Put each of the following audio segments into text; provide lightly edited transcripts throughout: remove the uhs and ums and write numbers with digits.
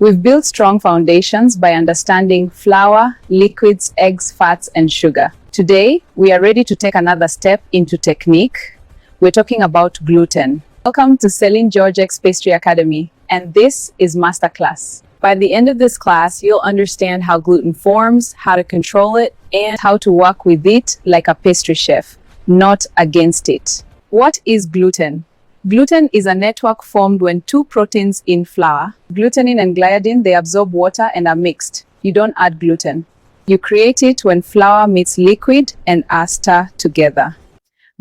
We've built strong foundations by understanding flour, liquids, eggs, fats, and sugar. Today, we are ready to take another step into technique. We're talking about gluten. Welcome to Celine Georgek's Pastry Academy, and this is Masterclass. By the end of this class, you'll understand how gluten forms, how to control it, and how to work with it like a pastry chef, not against it. What is gluten? Gluten is a network formed when two proteins in flour, glutenin and gliadin, they absorb water and are mixed. You don't add gluten. You create it when flour meets liquid and aster together.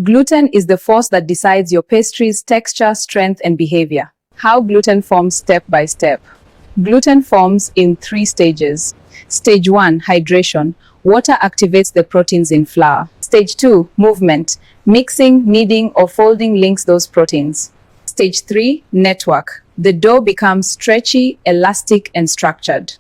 Gluten is the force that decides your pastry's texture, strength, and behavior. How gluten forms step by step. Gluten forms in 3 stages. Stage 1, hydration. Water activates the proteins in flour. Stage 2, movement. Mixing, kneading, or folding links those proteins. Stage 3, network. The dough becomes stretchy, elastic, and structured.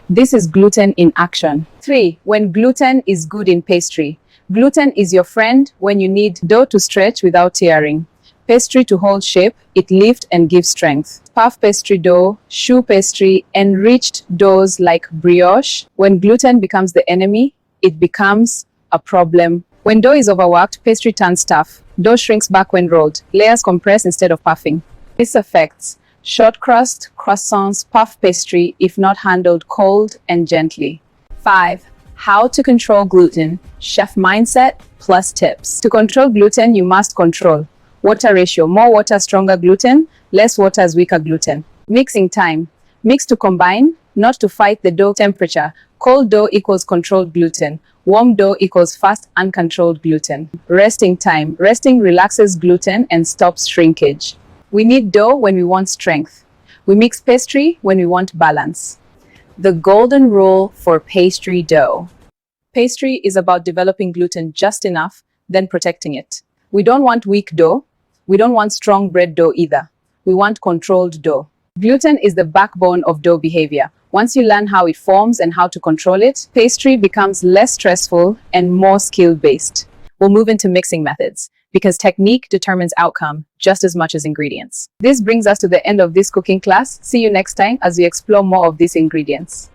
This is gluten in action. 3. When gluten is good in pastry. Gluten is your friend when you need dough to stretch without tearing. Pastry to hold shape, it lifts and gives strength. Puff pastry dough, choux pastry, enriched doughs like brioche. When gluten becomes the enemy, it becomes a problem. When dough is overworked, pastry turns tough. Dough shrinks back when rolled. Layers compress instead of puffing. This affects short crust, croissants, puff pastry if not handled cold and gently. 5. How to control gluten. Chef mindset plus tips. To control gluten, you must control water ratio. More water, stronger gluten. Less water is weaker gluten. Mixing time. Mix to combine, not to fight the dough temperature. Cold dough equals controlled gluten. Warm dough equals fast, uncontrolled gluten. Resting time. Resting relaxes gluten and stops shrinkage. We need dough when we want strength. We mix pastry when we want balance. The golden rule for pastry dough. Pastry is about developing gluten just enough, then protecting it. We don't want weak dough. We don't want strong bread dough either. We want controlled dough. Gluten is the backbone of dough behavior. Once you learn how it forms and how to control it, pastry becomes less stressful and more skill-based. We'll move into mixing methods, because technique determines outcome just as much as ingredients. This brings us to the end of this cooking class. See you next time as we explore more of these ingredients.